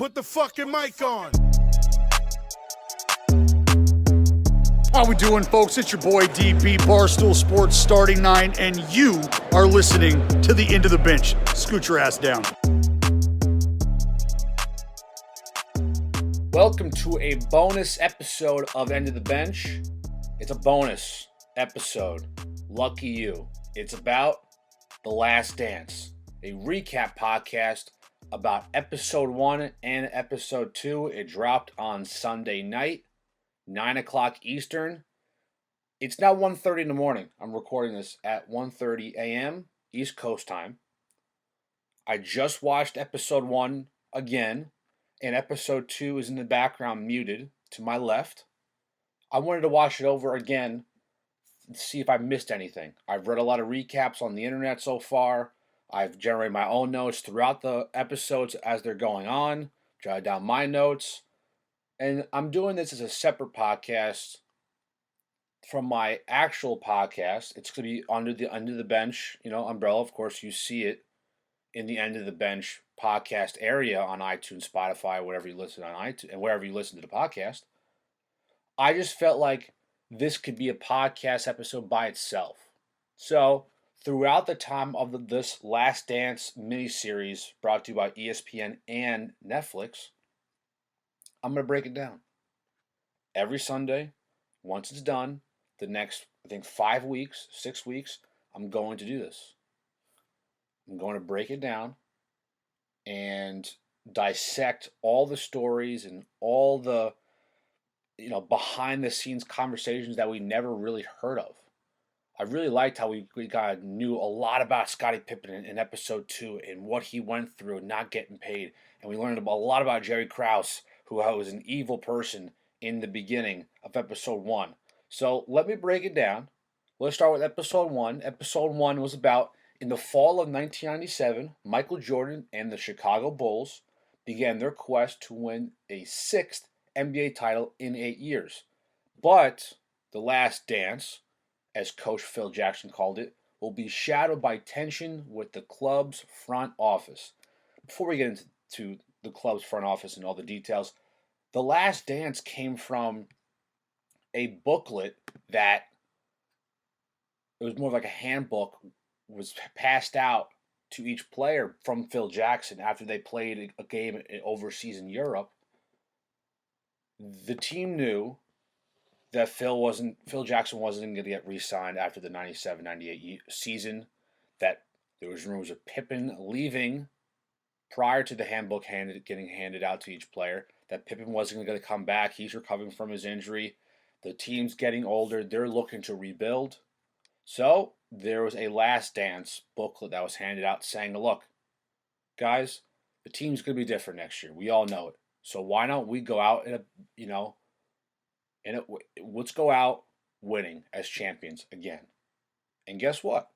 Put the fucking mic on. How we doing, folks? It's your boy DP, Barstool Sports Starting 9, and you are listening to the End of the Bench. Scoot your ass down. Welcome to a bonus episode of End of the Bench. It's a bonus episode. Lucky you. It's about The Last Dance, a recap podcast about episode 1 and episode 2. It dropped on Sunday night, 9 o'clock Eastern. It's now 1:30 in the morning. I'm recording this at 1:30 a.m. East Coast time. I just watched episode 1 again, and episode 2 is in the background muted to my left. I wanted to watch it over again to see if I missed anything. I've read a lot of recaps on the internet so far. I've generated my own notes throughout the episodes as they're going on, jotted down my notes, and I'm doing this as a separate podcast from my actual podcast. It's going to be under the bench, umbrella. Of course, you see it in the End of the Bench podcast area on iTunes, Spotify, wherever you listen on iTunes, and wherever you listen to the podcast. I just felt like this could be a podcast episode by itself. So, throughout the time of this Last Dance miniseries brought to you by ESPN and Netflix, I'm going to break it down. Every Sunday, once it's done, the next, 5 weeks, 6 weeks, I'm going to do this. I'm going to break it down and dissect all the stories and all the, behind-the-scenes conversations that we never really heard of. I really liked how we knew a lot about Scottie Pippen in episode 2 and what he went through not getting paid. And we learned a lot about Jerry Krause, who was an evil person in the beginning of episode 1. So let me break it down. Let's start with episode 1. Episode 1 was about, in the fall of 1997, Michael Jordan and the Chicago Bulls began their quest to win a 6th NBA title in 8 years. But the last dance, as Coach Phil Jackson called it, will be shadowed by tension with the club's front office. Before we get into the club's front office and all the details, The Last Dance came from a booklet that, it was more like a handbook, was passed out to each player from Phil Jackson after they played a game overseas in Europe. The team knew that Phil Jackson wasn't going to get re-signed after the 97-98 season, that there was rumors of Pippen leaving prior to the handbook getting handed out to each player, that Pippen wasn't going to come back. He's recovering from his injury. The team's getting older. They're looking to rebuild. So there was a Last Dance booklet that was handed out saying, look, guys, the team's going to be different next year. We all know it. So why don't we go out let's go out winning as champions again. And guess what?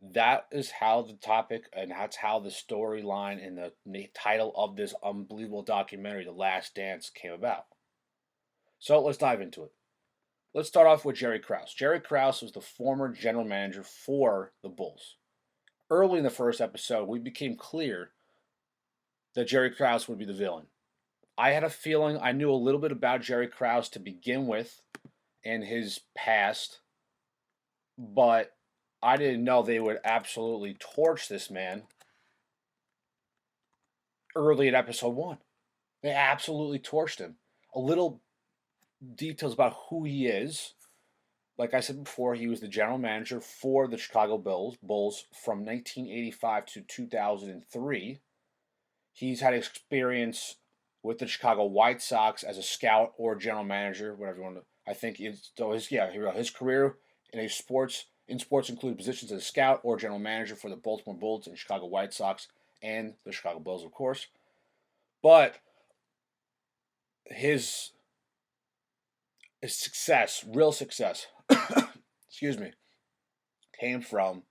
That is how the topic, and that's how the storyline and the title of this unbelievable documentary, The Last Dance, came about. So let's dive into it. Let's start off with Jerry Krause. Jerry Krause was the former general manager for the Bulls. Early in the first episode, we became clear that Jerry Krause would be the villain. I had a feeling, I knew a little bit about Jerry Krause to begin with and his past, but I didn't know they would absolutely torch this man early in episode 1. They absolutely torched him. A little details about who he is. Like I said before, he was the general manager for the Chicago Bulls from 1985 to 2003. He's had experience with the Chicago White Sox as a scout or general manager, whatever you want to. I think his career in sports included positions as a scout or general manager for the Baltimore Bulls and Chicago White Sox and the Chicago Bulls, of course. But his success, real success, excuse me, came from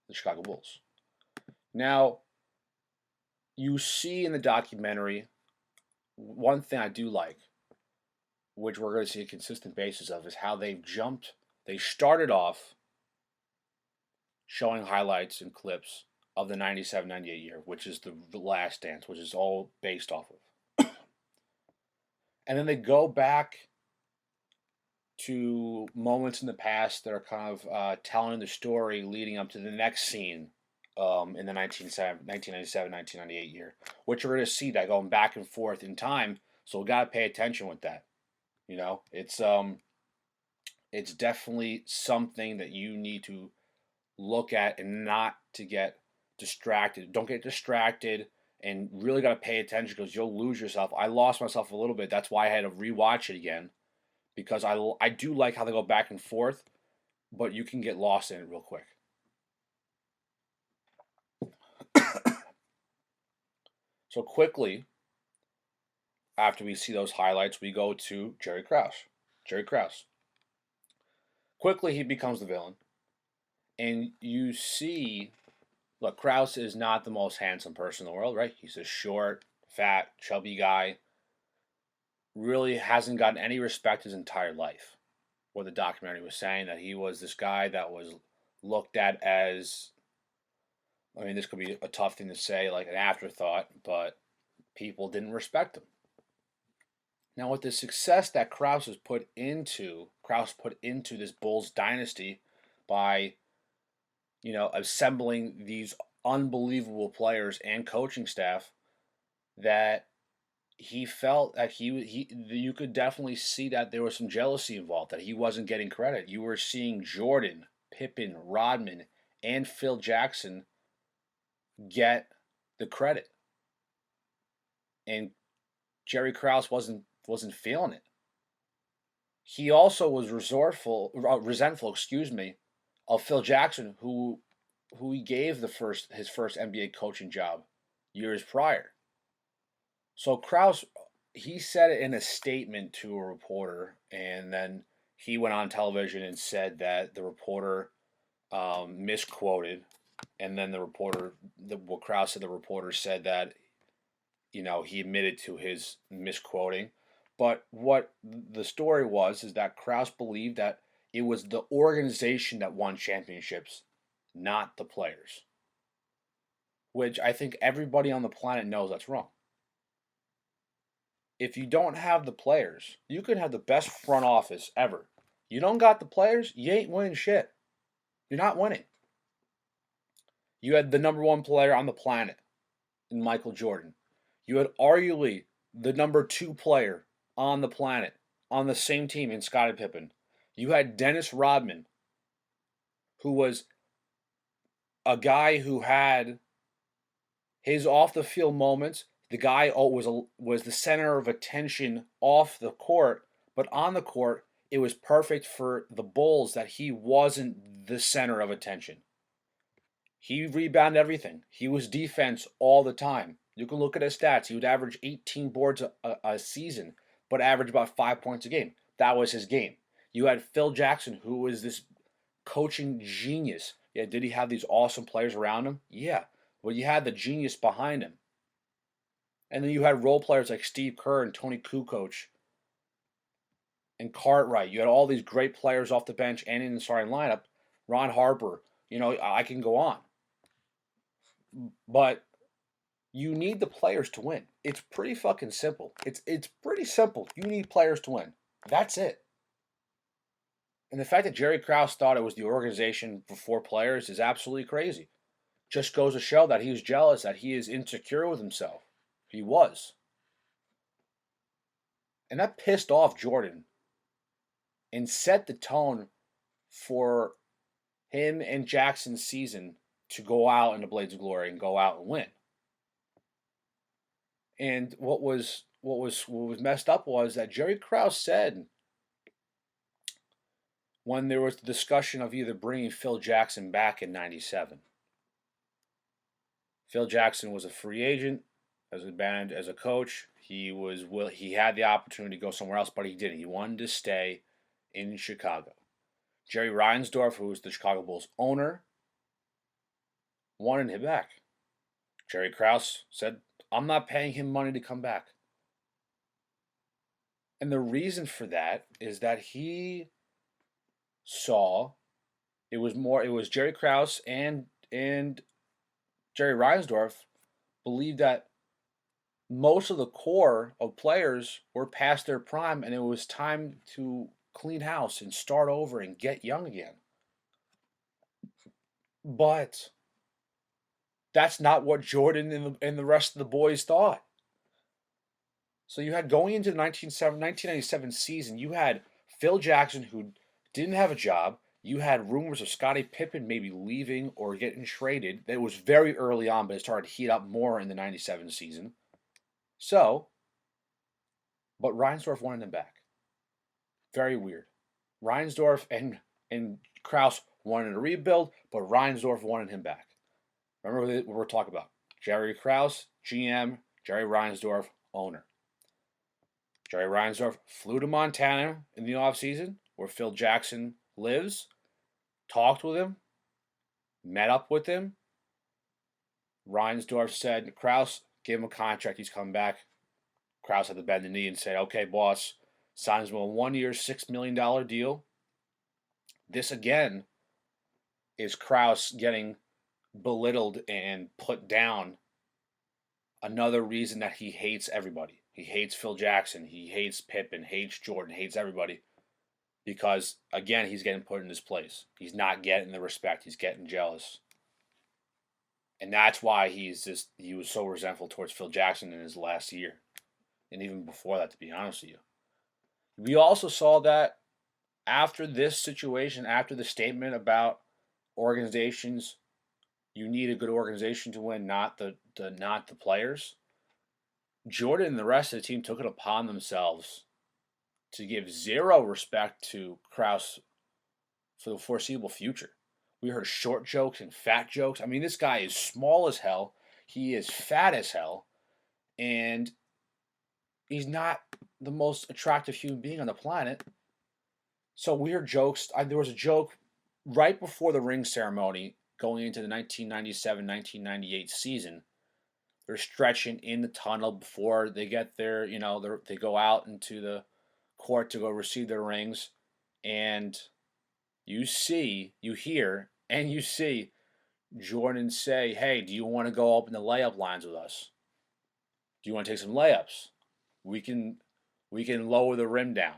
the Chicago Bulls. Now, you see in the documentary, one thing I do like, which we're going to see a consistent basis of, is how they've jumped. They started off showing highlights and clips of the 97-98 year, which is the Last Dance, which is all based off of. And then they go back to moments in the past that are kind of telling the story leading up to the next scene in the 1997, 1998 year, which we're going to see that going back and forth in time. So we got to pay attention with that. You know, it's definitely something that you need to look at and not to get distracted. Don't get distracted and really got to pay attention because you'll lose yourself. I lost myself a little bit. That's why I had to rewatch it again because I do like how they go back and forth, but you can get lost in it real quick. So quickly, after we see those highlights, we go to Jerry Krause. Jerry Krause. Quickly, he becomes the villain. And you see, look, Krause is not the most handsome person in the world, right? He's a short, fat, chubby guy. Really hasn't gotten any respect his entire life. What the documentary was saying, that he was this guy that was looked at as, I mean, this could be a tough thing to say, like an afterthought, but people didn't respect him. Now, with the success that Krause put into this Bulls dynasty by, assembling these unbelievable players and coaching staff, that he felt that you could definitely see that there was some jealousy involved, that he wasn't getting credit. You were seeing Jordan, Pippen, Rodman, and Phil Jackson get the credit, and Jerry Krause wasn't feeling it. He also was resentful, of Phil Jackson, who he gave his first NBA coaching job years prior. So Krause, he said it in a statement to a reporter, and then he went on television and said that the reporter misquoted, and then what Krause said, the reporter said that he admitted to his misquoting. But what the story is that Krause believed that it was the organization that won championships, not the players. Which I think everybody on the planet knows that's wrong. If you don't have the players, you can have the best front office ever. You don't got the players, you ain't winning shit. You're not winning. You had the number one player on the planet in Michael Jordan. You had arguably the number two player on the planet on the same team in Scottie Pippen. You had Dennis Rodman, who was a guy who had his off the field moments. The guy was the center of attention off the court, but on the court, it was perfect for the Bulls that he wasn't the center of attention. He rebounded everything. He was defense all the time. You can look at his stats. He would average 18 boards a season, but average about 5 points a game. That was his game. You had Phil Jackson, who was this coaching genius. Yeah, did he have these awesome players around him? Yeah. Well, you had the genius behind him. And then you had role players like Steve Kerr and Tony Kukoc and Cartwright. You had all these great players off the bench and in the starting lineup. Ron Harper. I can go on. But you need the players to win. It's pretty fucking simple. It's pretty simple. You need players to win. That's it. And the fact that Jerry Krause thought it was the organization before players is absolutely crazy. Just goes to show that he was jealous, that he is insecure with himself. He was. And that pissed off Jordan and set the tone for him and Jackson's season to go out in the Blades of Glory and go out and win. And what was messed up was that Jerry Krause said, when there was the discussion of either bringing Phil Jackson back in '97. Phil Jackson was a free agent as a coach. He had the opportunity to go somewhere else, but he didn't. He wanted to stay in Chicago. Jerry Reinsdorf, who was the Chicago Bulls owner, wanted him back. Jerry Krause said, I'm not paying him money to come back. And the reason for that is that he saw it was Jerry Krause and Jerry Reinsdorf believed that most of the core of players were past their prime, and it was time to clean house and start over and get young again. But that's not what Jordan and the rest of the boys thought. So you had going into the 1997 season, you had Phil Jackson, who didn't have a job. You had rumors of Scottie Pippen maybe leaving or getting traded. That was very early on, but it started to heat up more in the 97 season. So, but Reinsdorf wanted him back. Very weird. Reinsdorf and Krause wanted a rebuild, but Reinsdorf wanted him back. Remember what we're talking about. Jerry Krause, GM, Jerry Reinsdorf, owner. Jerry Reinsdorf flew to Montana in the offseason, where Phil Jackson lives, talked with him, met up with him. Reinsdorf said, Krause, give him a contract, he's coming back. Krause had to bend the knee and say, okay, boss, signs him a 1 year, $6 million deal. This again is Krause getting belittled and put down. Another reason that he hates everybody. He hates Phil Jackson. He hates Pippen, hates Jordan, hates everybody. Because, again, he's getting put in his place. He's not getting the respect. He's getting jealous. And that's why he was so resentful towards Phil Jackson in his last year. And even before that, to be honest with you. We also saw that after this situation, after the statement about organizations, you need a good organization to win, not the players. Jordan and the rest of the team took it upon themselves to give zero respect to Krause for the foreseeable future. We heard short jokes and fat jokes. I mean, this guy is small as hell. He is fat as hell. And he's not the most attractive human being on the planet. So weird jokes. There was a joke right before the ring ceremony going into the 1997-1998 season. They're stretching in the tunnel before they get there. They go out into the court to go receive their rings. And you hear Jordan say, hey, do you want to go up in the layup lines with us? Do you want to take some layups? We can lower the rim down.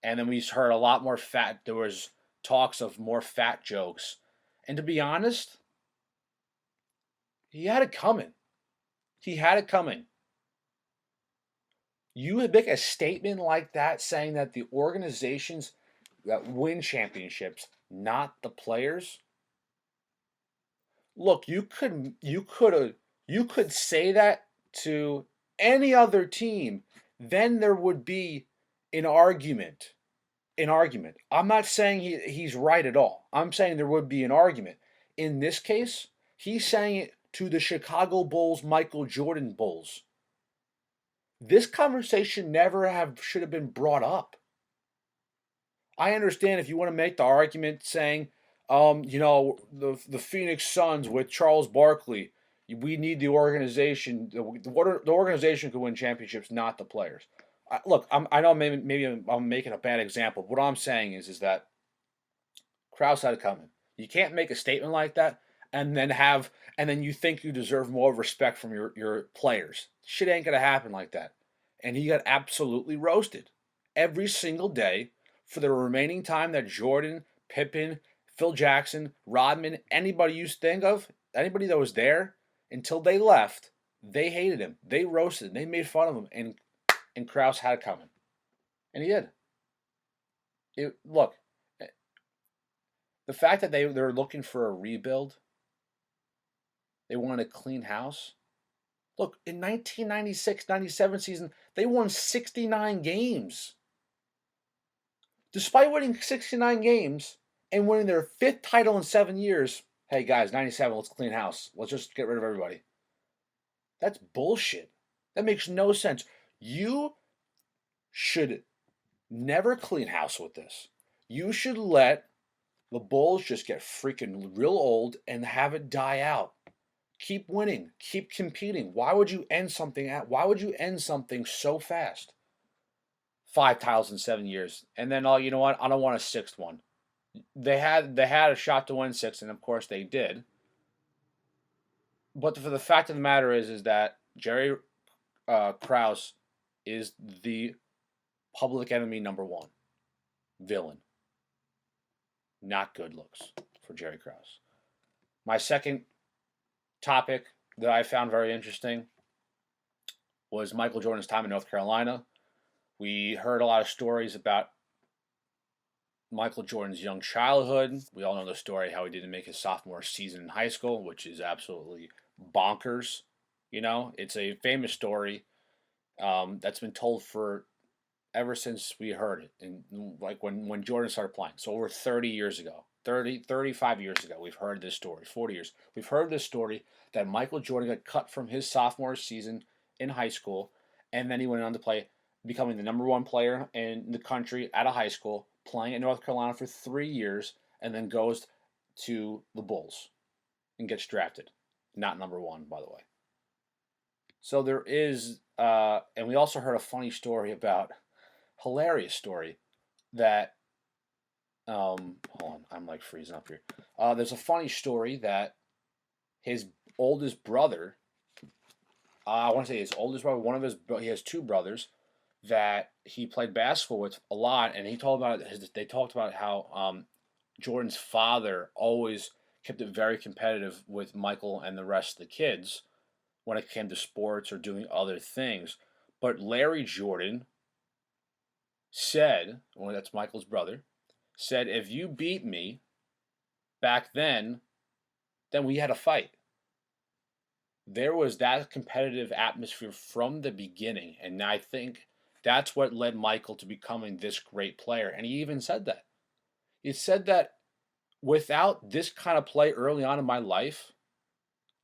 And then we heard a lot more fat. There was talks of more fat jokes. And to be honest, he had it coming. You would make a statement like that saying that the organizations that win championships, not the players. Look, you could say that to any other team, then there would be an argument. I'm not saying he's right at all. I'm saying there would be an argument. In this case, he's saying it to the Chicago Bulls, Michael Jordan Bulls. This conversation should have been brought up. I understand if you want to make the argument saying, the Phoenix Suns with Charles Barkley, we need the organization. The organization could win championships, not the players. Look, I know maybe I'm making a bad example. What I'm saying is that Krause had it coming. You can't make a statement like that and then you think you deserve more respect from your players. Shit ain't gonna happen like that. And he got absolutely roasted every single day for the remaining time that Jordan, Pippen, Phil Jackson, Rodman, anybody you think of, anybody that was there, until they left, they hated him. They roasted him. They made fun of him. And Krause had it coming. And he did. Look, the fact that they're looking for a rebuild, they wanted a clean house. Look, in 1996-97 season, they won 69 games. Despite winning 69 games and winning their 5th title in 7 years, hey guys, 97, let's clean house. Let's just get rid of everybody. That's bullshit. That makes no sense. You should never clean house with this. You should let the Bulls just get freaking real old and have it die out. Keep winning. Keep competing. Why would you end something so fast? 5 titles in 7 years. And then, you know what? I don't want a 6th one. They had a shot to win 6, and of course they did. But for the fact of the matter is that Jerry Krause is the public enemy number one villain. Not good looks for Jerry Krause. My second topic that I found very interesting was Michael Jordan's time in North Carolina. We heard a lot of stories about Michael Jordan's young childhood. We all know the story how he didn't make his sophomore season in high school, which is absolutely bonkers. It's a famous story that's been told for ever since we heard it, and like when Jordan started playing. So over 30 years ago, 35 years ago, we've heard this story. 40 years, we've heard this story that Michael Jordan got cut from his sophomore season in high school, and then he went on to play, becoming the number one player in the country out of high school, playing at North Carolina for 3 years, and then goes to the Bulls and gets drafted. Not number one, by the way. So there is, and we also heard a funny story about, hilarious story that, hold on, I'm like freezing up here. There's a funny story that his oldest brother, I want to say his oldest brother, he has two brothers that he played basketball with a lot, and they talked about how Jordan's father always kept it very competitive with Michael and the rest of the kids when it came to sports or doing other things. But Larry Jordan said, well, that's Michael's brother, said, if you beat me back then we had a fight. There was that competitive atmosphere from the beginning, and I think that's what led Michael to becoming this great player. And he even said that. He said that without this kind of play early on in my life,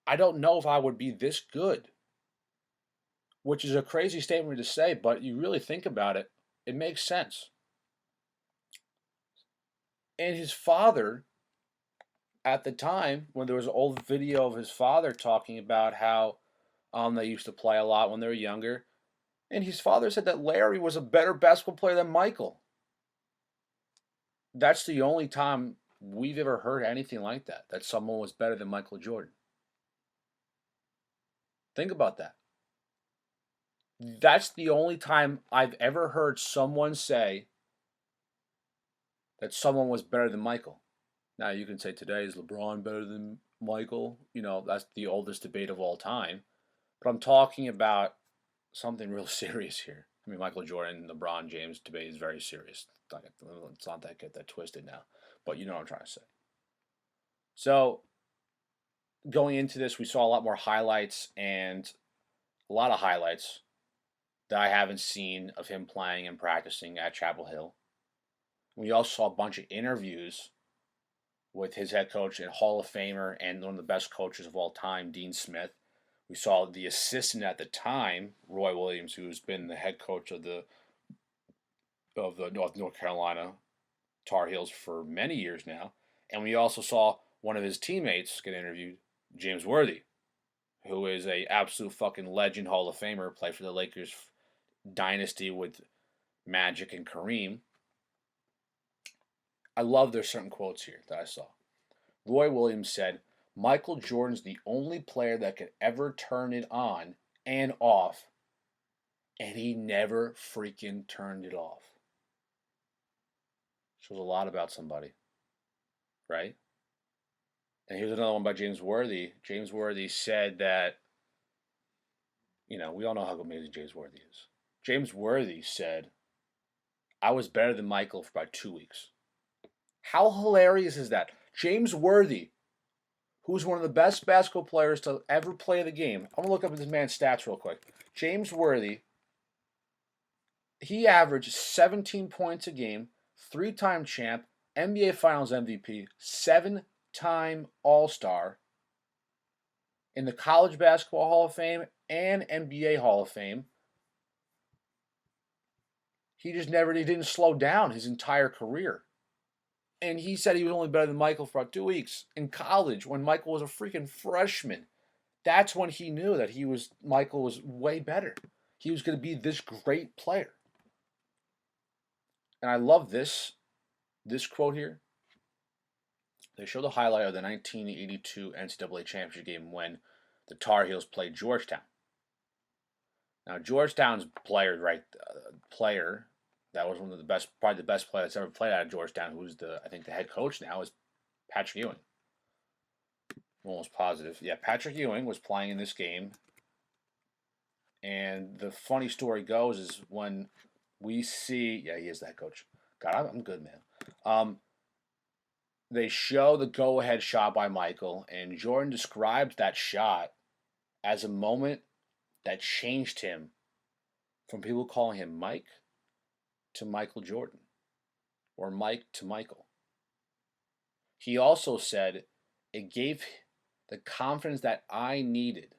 I don't know if I would be this good. Which is a crazy statement to say, but you really think about it, it makes sense. And his father, at the time, when there was an old video of his father talking about how they used to play a lot when they were younger, and his father said that Larry was a better basketball player than Michael. That's the only time we've ever heard anything like that someone was better than Michael Jordan. Think about that. That's the only time I've ever heard someone say that someone was better than Michael. Now, you can say today, is LeBron better than Michael? That's the oldest debate of all time. But I'm talking about something real serious here. I mean, Michael Jordan and LeBron James debate is very serious. Let's not get that twisted now. But you know what I'm trying to say. So, going into this, we saw a lot more highlights and a lot of highlights that I haven't seen of him playing and practicing at Chapel Hill. We also saw a bunch of interviews with his head coach and Hall of Famer and one of the best coaches of all time, Dean Smith. We saw the assistant at the time, Roy Williams, who's been the head coach of the North Carolina Tar Heels for many years now. And we also saw one of his teammates get interviewed, James Worthy, who is a absolute fucking legend, Hall of Famer, played for the Lakers dynasty with Magic and Kareem. I love there's certain quotes here that I saw. Roy Williams said, Michael Jordan's the only player that could ever turn it on and off, and he never freaking turned it off. Shows a lot about somebody, right? And here's another one by James Worthy. James Worthy said that, we all know how amazing James Worthy is. James Worthy said, I was better than Michael for about 2 weeks. How hilarious is that? James Worthy, who's one of the best basketball players to ever play the game. I'm going to look up this man's stats real quick. James Worthy, he averaged 17 points a game, 3-time champ, NBA Finals MVP, 7-time All-Star, in the College Basketball Hall of Fame and NBA Hall of Fame. He didn't slow down his entire career. And he said he was only better than Michael for about 2 weeks in college when Michael was a freaking freshman. That's when he knew that Michael was way better. He was going to be this great player. And I love this quote here. They show the highlight of the 1982 NCAA championship game when the Tar Heels played Georgetown. Now Georgetown's player that was one of the best, probably the best player that's ever played out of Georgetown, who's I think the head coach now, is Patrick Ewing. I'm almost positive. Yeah, Patrick Ewing was playing in this game. And the funny story goes is when we see, yeah, he is that coach. God, I'm good, man. They show the go-ahead shot by Michael, and Jordan describes that shot as a moment that changed him from people calling him Mike to Michael Jordan, or Mike to Michael. He also said it gave the confidence that I needed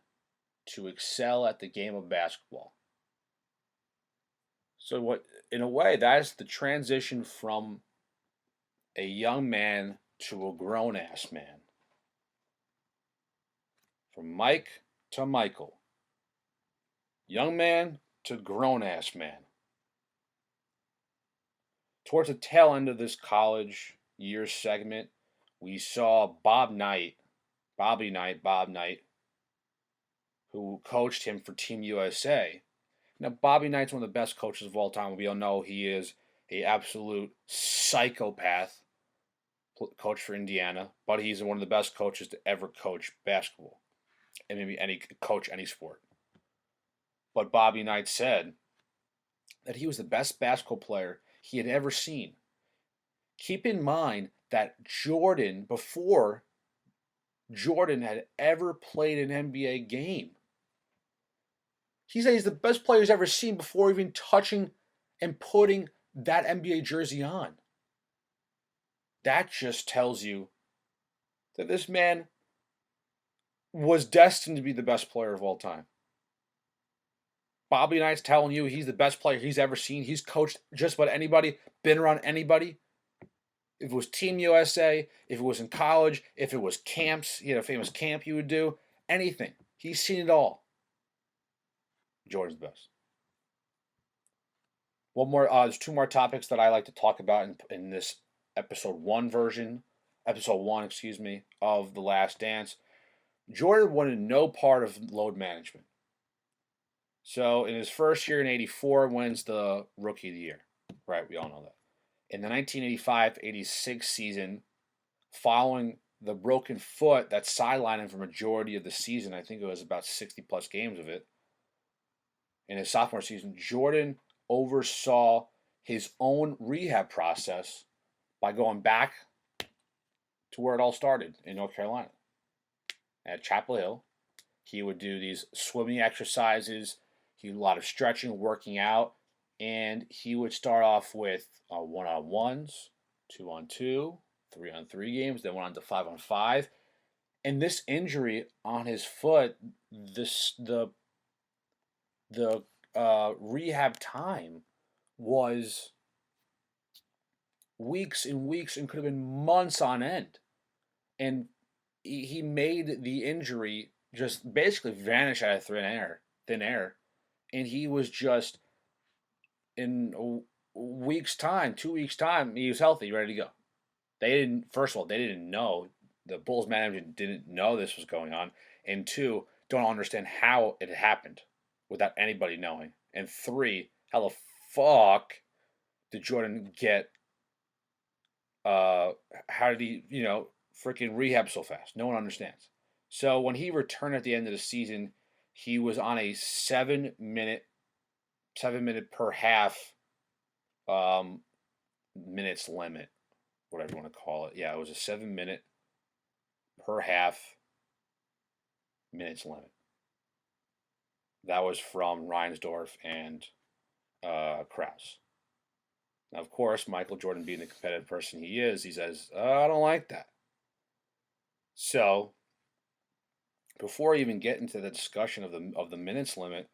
to excel at the game of basketball. So what, in a way, that is the transition from a young man to a grown-ass man. From Mike to Michael. Young man to grown-ass man. Towards the tail end of this college year segment, we saw Bob Knight, who coached him for Team USA. Now, Bobby Knight's one of the best coaches of all time. We all know he is an absolute psychopath coach for Indiana, but he's one of the best coaches to ever coach basketball and maybe coach any sport. But Bobby Knight said that he was the best basketball player he had ever seen. Keep in mind that Jordan, before Jordan had ever played an NBA game, he said he's the best player he's ever seen before even touching and putting that NBA jersey on. That just tells you that this man was destined to be the best player of all time. Bobby Knight's telling you he's the best player he's ever seen. He's coached just about anybody, been around anybody. If it was Team USA, if it was in college, if it was camps, he had a famous camp you would do, anything. He's seen it all. Jordan's the best. One more. There's two more topics that I like to talk about in this episode one, of The Last Dance. Jordan wanted no part of load management. So in his first year in '84, wins the Rookie of the Year. Right, we all know that. In the 1985-86 season, following the broken foot that sidelined him for majority of the season, I think it was about 60-plus games of it, in his sophomore season, Jordan oversaw his own rehab process by going back to where it all started in North Carolina. At Chapel Hill, he would do these swimming exercises, he did a lot of stretching, working out, and he would start off with one-on-ones, two-on-two, three-on-three games, then went on to five-on-five. And this injury on his foot, the rehab time was weeks and weeks and could have been months on end. And he made the injury just basically vanish out of thin air. And he was just, in a week's time, 2 weeks' time, he was healthy, ready to go. First of all, they didn't know. The Bulls management didn't know this was going on. And two, don't understand how it happened without anybody knowing. And three, how the fuck did Jordan get, how did he, freaking rehab so fast? No one understands. So when he returned at the end of the season, he was on a 7 minute per half minutes limit, whatever you want to call it. Yeah, it was a 7 minute per half minutes limit. That was from Reinsdorf and Krause. Now, of course, Michael Jordan, being the competitive person he is, he says, I don't like that. So, before I even get into the discussion of the minutes limit,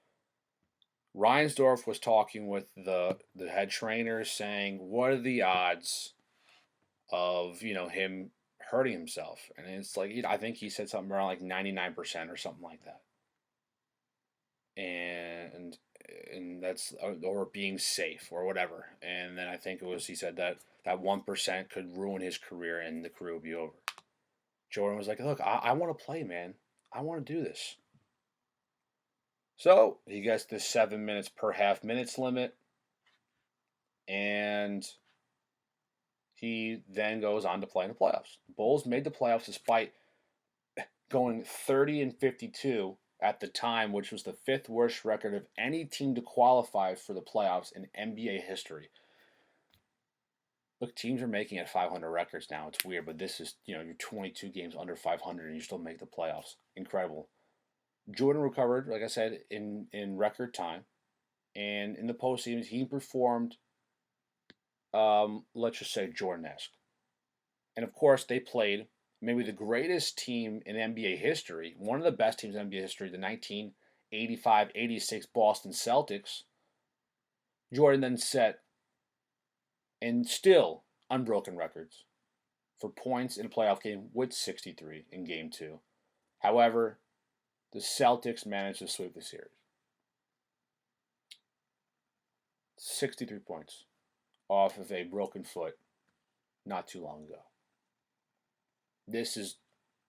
Reinsdorf was talking with the head trainer, saying, what are the odds of, him hurting himself? And it's like, I think he said something around like 99% or something like that. And that's, or being safe or whatever. And then I think he said that 1% could ruin his career and the career would be over. Jordan was like, look, I want to play, man. I want to do this. So he gets the 7 minutes per half minutes limit, and he then goes on to play in the playoffs. The Bulls made the playoffs despite going 30-52 at the time, which was the fifth worst record of any team to qualify for the playoffs in NBA history. Look, teams are making it 500 records now. It's weird, but this is, you're 22 games under 500 and you still make the playoffs. Incredible. Jordan recovered, like I said, in record time. And in the postseason, he performed, let's just say, Jordan-esque. And of course, they played maybe the greatest team in NBA history, one of the best teams in NBA history, the 1985-86 Boston Celtics. Jordan then set, and still unbroken records, for points in a playoff game with 63 in Game 2. However, the Celtics managed to sweep the series. 63 points off of a broken foot not too long ago. This is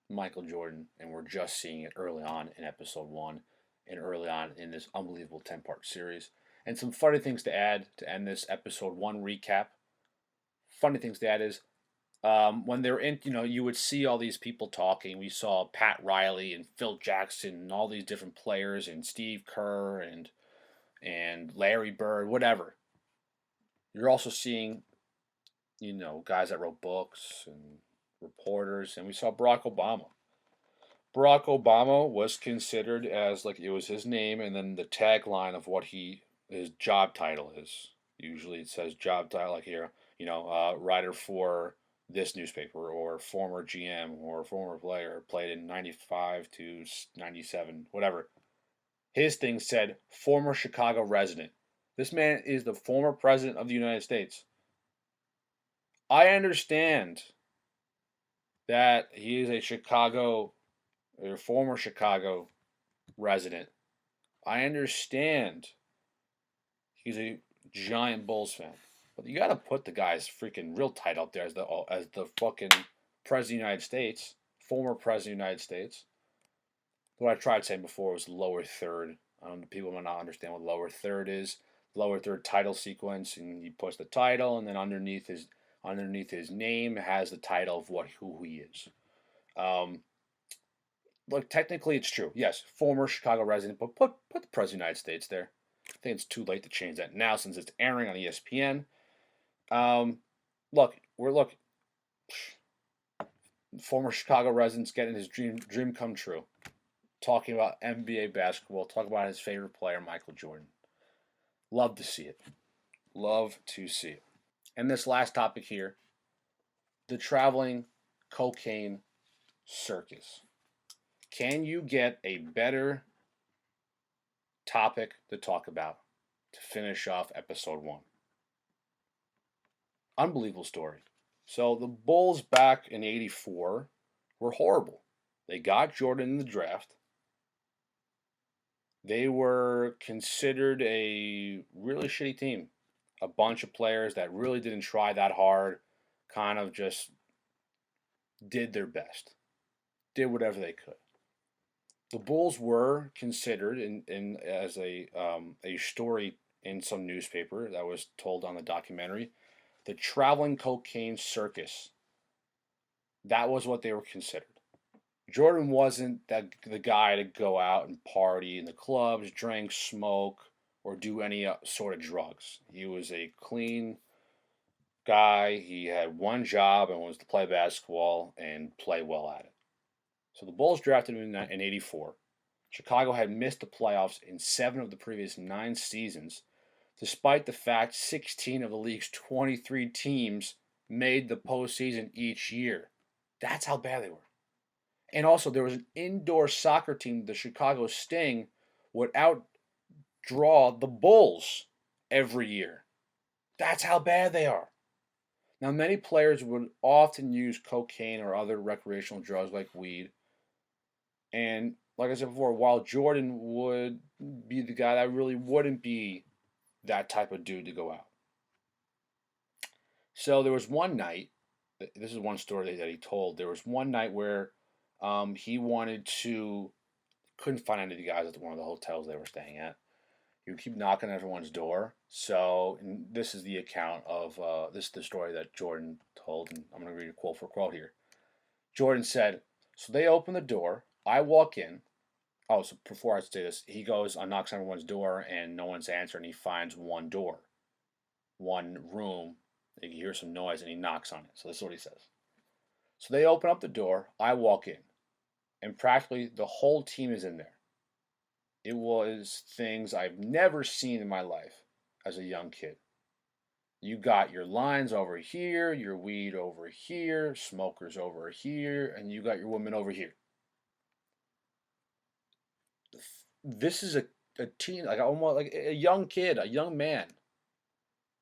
Michael Jordan, and we're just seeing it early on in episode 1 and early on in this unbelievable 10-part series. And some funny things to add to end this episode 1 recap. Funny things to add is when they're in, you would see all these people talking. We saw Pat Riley and Phil Jackson and all these different players and Steve Kerr and Larry Bird, whatever. You're also seeing, guys that wrote books and reporters, and we saw Barack Obama. Barack Obama was considered as, like, it was his name and then the tagline of what his job title is. Usually it says job title, like here, writer for this newspaper, or former GM, or former player, played in 95 to 97, whatever. His thing said former Chicago resident. This man is the former president of the United States. I understand that he is a former Chicago resident. I understand he's a giant Bulls fan. But you got to put the guy's freaking real title up there as the fucking president of the United States, former president of the United States. What I tried saying before was lower third. I don't know, people might not understand what lower third is. Lower third title sequence, and he puts the title, and then underneath his name has the title of who he is. Look, technically it's true. Yes, former Chicago resident, but put the president of the United States there. I think it's too late to change that now since it's airing on ESPN. Former Chicago residents getting his dream come true. Talking about NBA basketball, talking about his favorite player, Michael Jordan. Love to see it. Love to see it. And this last topic here, the traveling cocaine circus. Can you get a better topic to talk about to finish off episode 1? Unbelievable story. So the Bulls back in '84 were horrible. They got Jordan in the draft. They were considered a really shitty team. A bunch of players that really didn't try that hard, kind of just did their best, did whatever they could. The Bulls were considered in as a story in some newspaper that was told on the documentary, the traveling cocaine circus. That was what they were considered. Jordan wasn't the guy to go out and party in the clubs, drink, smoke, or do any sort of drugs. He was a clean guy. He had one job and was to play basketball and play well at it. So the Bulls drafted him in '84. Chicago had missed the playoffs in 7 of the previous 9 seasons, despite the fact 16 of the league's 23 teams made the postseason each year. That's how bad they were. And also, there was an indoor soccer team, the Chicago Sting, would outdraw the Bulls every year. That's how bad they are. Now, many players would often use cocaine or other recreational drugs like weed. And like I said before, while Jordan would be the guy that really wouldn't be that type of dude to go out. So there was one night, this is one story that he told, there was one night where he wanted to couldn't find any of the guys at one of the hotels they were staying at. He would keep knocking on everyone's door. So this is the account of this is the story that Jordan told, and I'm going to read a quote for quote here. Jordan said, "So they open the door. I walk in. Oh, so before I say this, he goes and knocks on everyone's door, and no one's answering. He finds one door, one room. He hears some noise, and he knocks on it. So this is what he says. So they open up the door. I walk in, and practically the whole team is in there. It was things I've never seen in my life as a young kid. You got your lines over here, your weed over here, smokers over here, and you got your women over here. This is a teen, like almost like a young kid, a young man.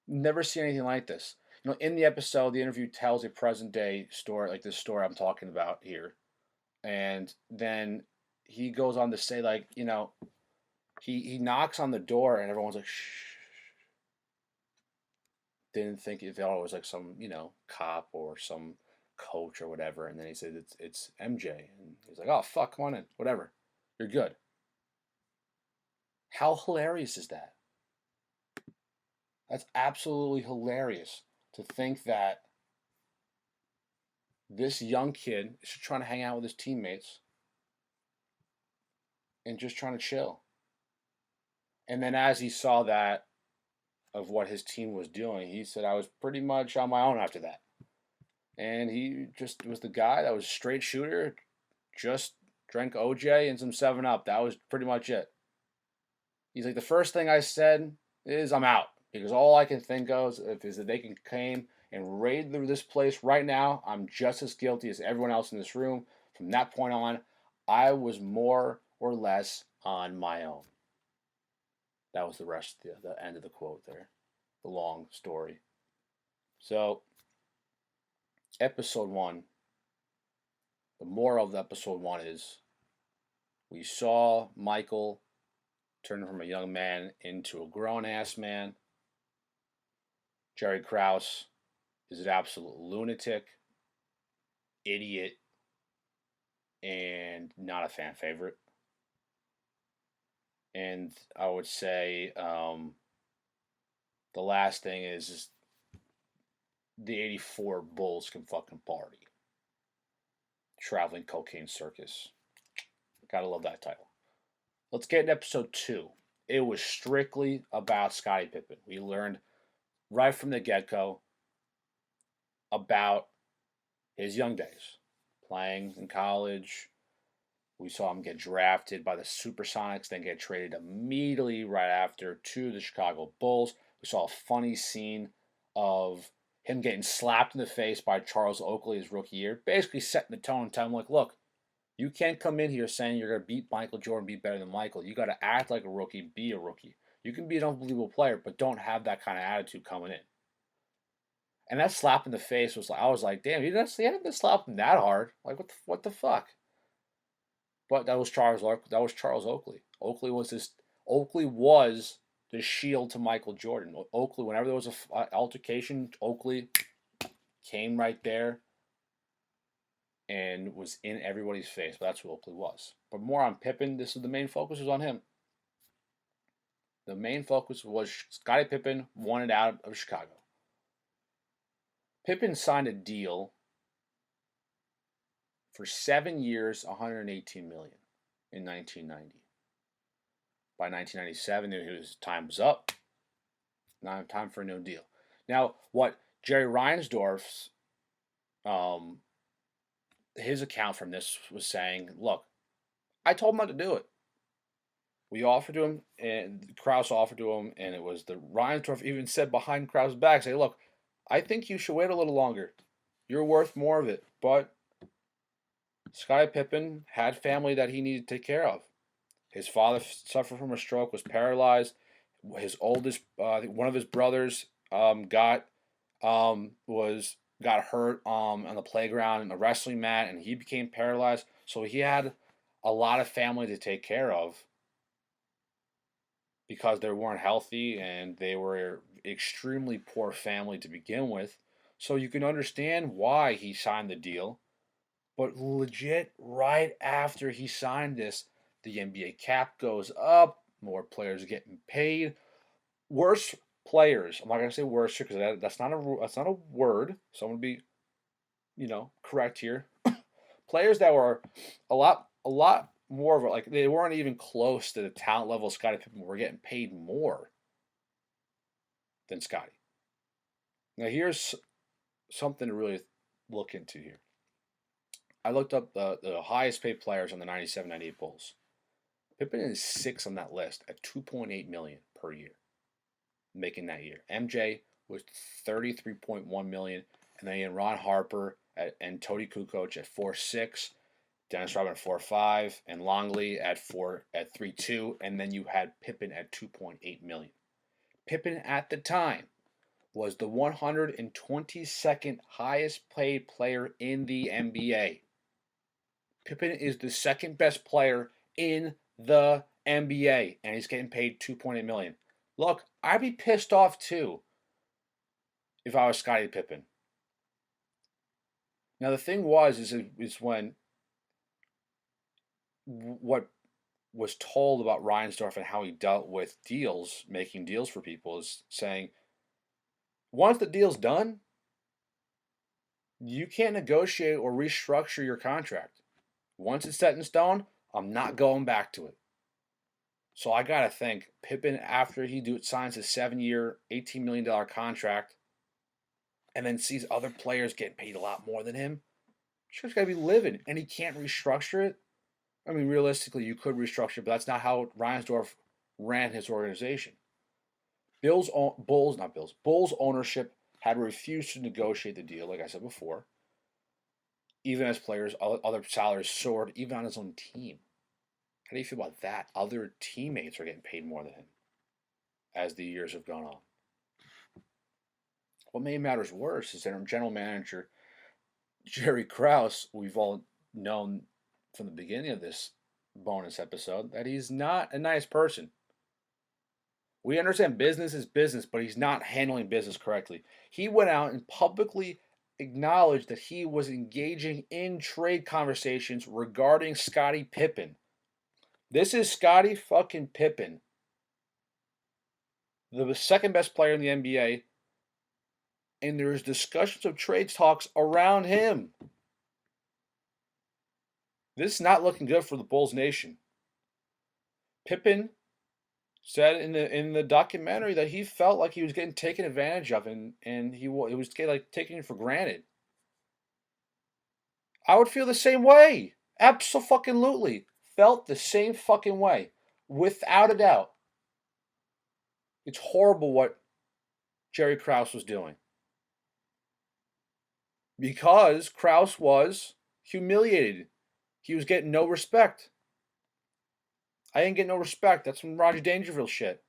Never seen anything like this. In the episode, the interview tells a present day story, like this story I'm talking about here. And then he goes on to say, like, he knocks on the door and everyone's like, shh. Didn't think it thought it was like some, cop or some coach or whatever. And then he said, it's MJ. And he's like, oh, fuck, come on in. Whatever. You're good. How hilarious is that? That's absolutely hilarious to think that this young kid is just trying to hang out with his teammates and just trying to chill. And then as he saw that of what his team was doing, he said, I was pretty much on my own after that. And he just was the guy that was a straight shooter, just drank OJ and some 7-Up. That was pretty much it. He's like, the first thing I said is I'm out. Because all I can think of is that they can come and raid this place right now. I'm just as guilty as everyone else in this room. From that point on, I was more or less on my own. That was the rest, the end of the quote there. The long story. So, episode 1. The moral of episode 1 is we saw Michael turn from a young man into a grown-ass man. Jerry Krause is an absolute lunatic, idiot, and not a fan favorite. And I would say the last thing is the 84 Bulls can fucking party. Traveling Cocaine Circus. Gotta love that title. Let's get into episode 2. It was strictly about Scottie Pippen. We learned right from the get-go about his young days. Playing in college. We saw him get drafted by the Supersonics, then get traded immediately right after to the Chicago Bulls. We saw a funny scene of him getting slapped in the face by Charles Oakley his rookie year, basically setting the tone and telling him, like, look, you can't come in here saying you're going to beat Michael Jordan, be better than Michael. You got to act like a rookie, be a rookie. You can be an unbelievable player, but don't have that kind of attitude coming in. And that slap in the face was like, I was like, damn, you didn't slap him that hard. Like, what the fuck? But that was Charles Oakley. Oakley was the shield to Michael Jordan. Oakley, whenever there was an altercation, Oakley came right there and was in everybody's face. But that's who Oakley was. But more on Pippen. The main focus was on him. The main focus was Scottie Pippen wanted out of Chicago. Pippen signed a deal for 7 years, $118 million in 1990. By 1997, his time was up. Now time for a new deal. Now, what Jerry Reinsdorf's his account from this was saying, look, I told him not to do it. We offered to him, and Krause offered to him, and it was the Reinsdorf even said behind Krause's back, say, look, I think you should wait a little longer. You're worth more of it. But Scottie Pippen had family that he needed to take care of. His father suffered from a stroke, was paralyzed. His oldest, one of his brothers, got hurt on the playground in a wrestling mat, and he became paralyzed. So he had a lot of family to take care of because they weren't healthy and they were extremely poor family to begin with. So you can understand why he signed the deal. But legit, right after he signed this, The NBA cap goes up. More players are getting paid. Worse players. I'm not gonna say worse because that's not a word. So I'm gonna be, correct here. Players that were a lot more of like they weren't even close to the talent level of Scottie Pippen were getting paid more than Scottie. Now here's something to really look into here. I looked up the highest paid players on the 97-98 Bulls. Pippen is sixth on that list at $2.8 million per year, making that year. MJ was $33.1 million, and then Ron Harper and Tony Kukoc at 4.6, Dennis Rodman at 4.5, and Longley at 3.2, and then you had Pippen at $2.8 million. Pippen at the time was the 122nd highest paid player in the NBA. Pippen is the second best player in the NBA, and he's getting paid $2.8 million. Look, I'd be pissed off too if I was Scottie Pippen. Now the thing is when what was told about Reinsdorf and how he dealt with deals, making deals for people, is saying once the deal's done, you can't negotiate or restructure your contract. Once it's set in stone, I'm not going back to it. So I gotta think Pippen, after he signs a 7-year, $18 million contract, and then sees other players getting paid a lot more than him, sure, he's gotta be living, and he can't restructure it. I mean, realistically, you could restructure it, but that's not how Reinsdorf ran his organization. Bulls ownership had refused to negotiate the deal, like I said before. Even as players, other salaries soared, even on his own team. How do you feel about that? Other teammates are getting paid more than him as the years have gone on. What made matters worse is that general manager Jerry Krause, we've all known from the beginning of this bonus episode, that he's not a nice person. We understand business is business, but he's not handling business correctly. He went out and publicly acknowledged that he was engaging in trade conversations regarding Scottie Pippen. This is Scottie fucking Pippen, the second best player in the NBA, and there's discussions of trade talks around him. This is not looking good for the Bulls nation. Pippen said in the documentary that he felt like he was getting taken advantage of, and it was like taking it for granted. I would feel the same way. Absolutely. Felt the same fucking way. Without a doubt. It's horrible what Jerry Krause was doing. Because Krause was humiliated. He was getting no respect. I didn't get no respect. That's some Roger Dangerfield shit.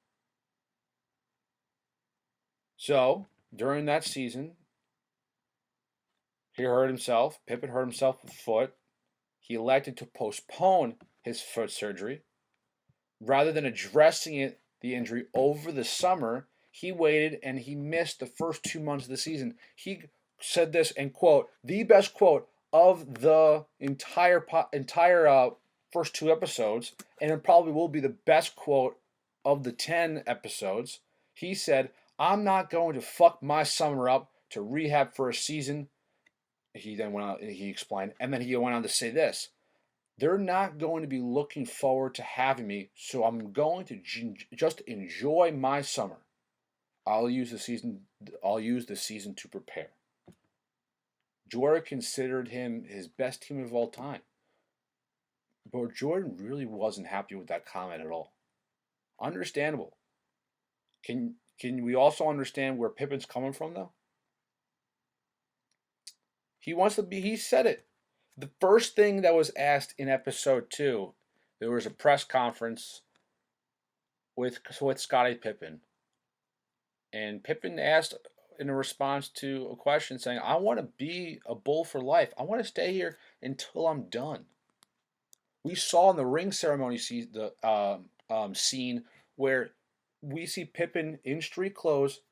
So, during that season, Pippen hurt himself with foot. He elected to postpone his foot surgery. Rather than addressing the injury over the summer, he waited and he missed the first 2 months of the season. He said this, and quote, the best quote of the entire first 2 episodes, and it probably will be the best quote of the 10 episodes. He said, "I'm not going to fuck my summer up to rehab for a season." He then went on, he explained, and then he went on to say this: "They're not going to be looking forward to having me, so I'm going to just enjoy my summer. I'll use the season to prepare." Jordan considered him his best team of all time. But Jordan really wasn't happy with that comment at all. Understandable. Can we also understand where Pippen's coming from, though? He said it. The first thing that was asked in episode 2, there was a press conference with Scottie Pippen. And Pippen asked in a response to a question saying, "I want to be a Bull for life. I want to stay here until I'm done." We saw in the ring ceremony scene where we see Pippen in street clothes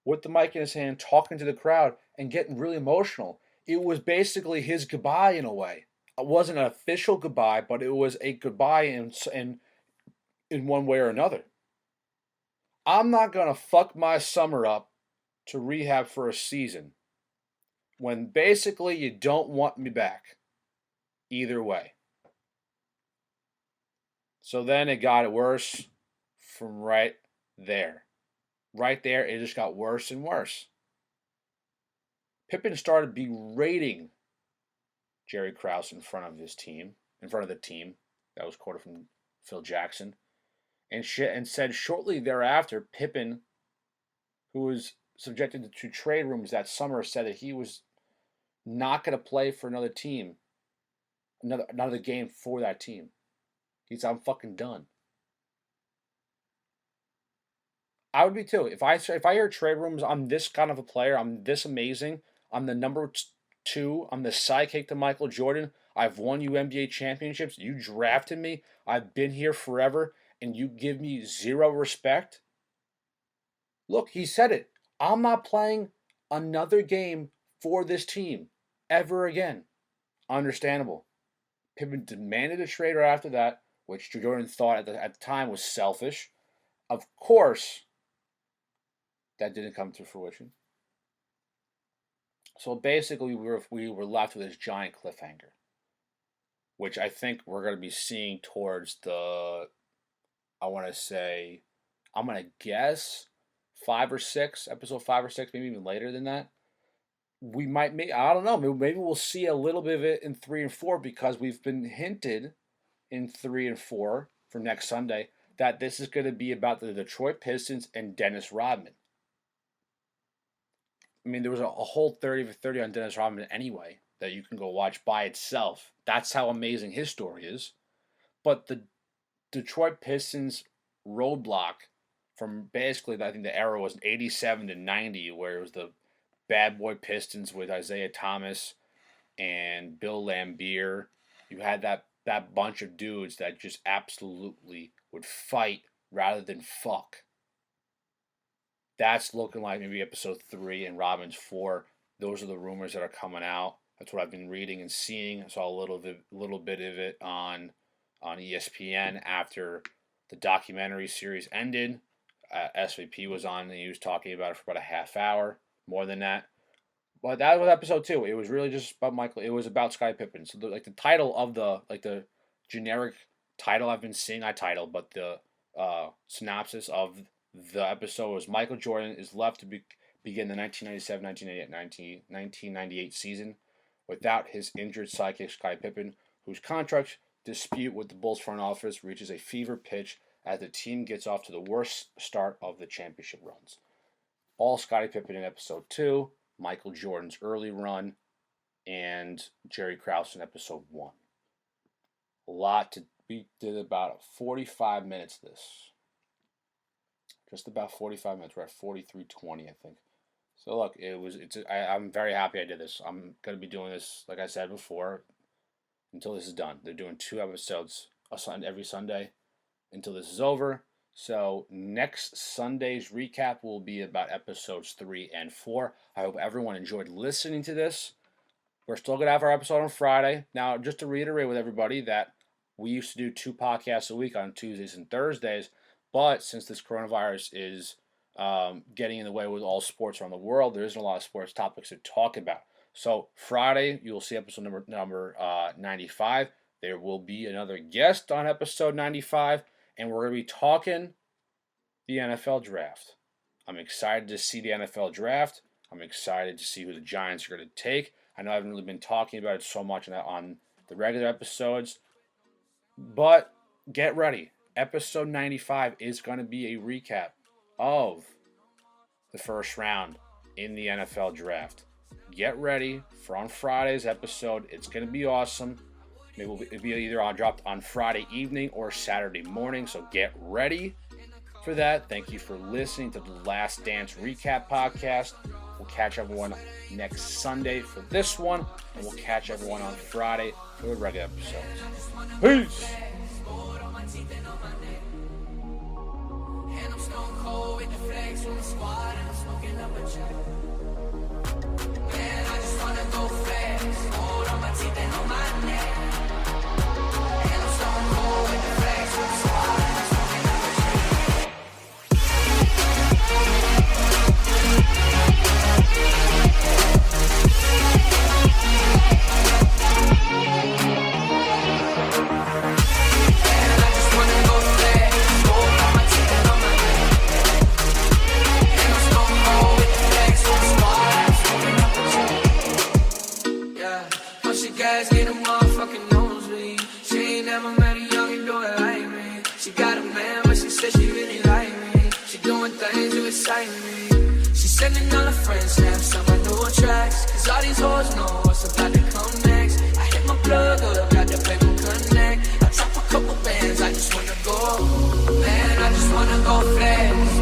with the mic in his hand talking to the crowd and getting really emotional. It was basically his goodbye in a way. wasn't an official goodbye, but it was a goodbye in one way or another. I'm not going to fuck my summer up to rehab for a season when basically you don't want me back either way. So then it got worse from right there. Right there, it just got worse and worse. Pippen started berating Jerry Krause in front of the team. That was quoted from Phil Jackson. And said shortly thereafter, Pippen, who was subjected to trade rumors that summer, said that he was not going to play for another team, another game for that team. He said, "I'm fucking done." I would be too. If I hear trade rumors, I'm this kind of a player, I'm this amazing, I'm the number 2, I'm the sidekick to Michael Jordan, I've won you NBA championships, you drafted me, I've been here forever, and you give me zero respect? Look, he said it. I'm not playing another game for this team ever again. Understandable. Pippen demanded a trade right after that, which Jordan thought at the time was selfish. Of course, that didn't come to fruition. So basically, we were left with this giant cliffhanger, which I think we're going to be seeing towards I'm going to guess, episode 5 or 6, maybe even later than that. I don't know, maybe we'll see a little bit of it in 3 and 4 because we've been hinted in 3 and 4 for next Sunday that this is going to be about the Detroit Pistons and Dennis Rodman. I mean, there was a whole 30 for 30 on Dennis Rodman anyway that you can go watch by itself. That's how amazing his story is. But the Detroit Pistons roadblock from basically, I think the era was 87 to 90, where it was the bad boy Pistons with Isaiah Thomas and Bill Laimbeer. You had that bunch of dudes that just absolutely would fight rather than fuck. That's looking like maybe episode 3 and Rodman's 4. Those are the rumors that are coming out. That's what I've been reading and seeing. I saw a little bit of it on ESPN after the documentary series ended. SVP was on and he was talking about it for about a half hour, more than that. But that was episode 2. It was really just about Michael. It was about Scottie Pippen. So the title of the generic title I've been seeing, but the synopsis of the episode was Michael Jordan is left to begin the 1997-1998 season without his injured sidekick Scottie Pippen, whose contract dispute with the Bulls front office reaches a fever pitch as the team gets off to the worst start of the championship runs. All Scottie Pippen in episode 2, Michael Jordan's early run, and Jerry Krause in episode 1. We did about 45 minutes of this. Just about 45 minutes. We're at 43:20, I think. So look, I'm very happy I did this. I'm going to be doing this, like I said before, until this is done. They're doing 2 episodes every Sunday until this is over. So next Sunday's recap will be about episodes 3 and 4. I hope everyone enjoyed listening to this. We're still going to have our episode on Friday. Now, just to reiterate with everybody that we used to do 2 podcasts a week on Tuesdays and Thursdays. But since this coronavirus is getting in the way with all sports around the world, there isn't a lot of sports topics to talk about. So Friday, you'll see episode number 95. There will be another guest on episode 95, and we're going to be talking the NFL draft. I'm excited to see the NFL draft. I'm excited to see who the Giants are going to take. I know I haven't really been talking about it so much on the regular episodes, but get ready. Episode 95 is going to be a recap of the first round in the NFL draft. Get ready for on Friday's episode. It's going to be awesome. It'll be either dropped on Friday evening or Saturday morning, so get ready for that. Thank you for listening to the Last Dance Recap Podcast. We'll catch everyone next Sunday for this one, and we'll catch everyone on Friday for the regular episodes. Peace! And I'm stone cold with the flex from the squad, and I'm smoking up a check. Man, I just wanna go fast. Gold on my teeth and on my neck. doing things to excite me. She's sending all her friends snaps on my new tracks. Cause all these hoes know what's about to come next. I hit my plug up, got the paper connect. I drop a couple bands, I just wanna go. Man, I just wanna go fast.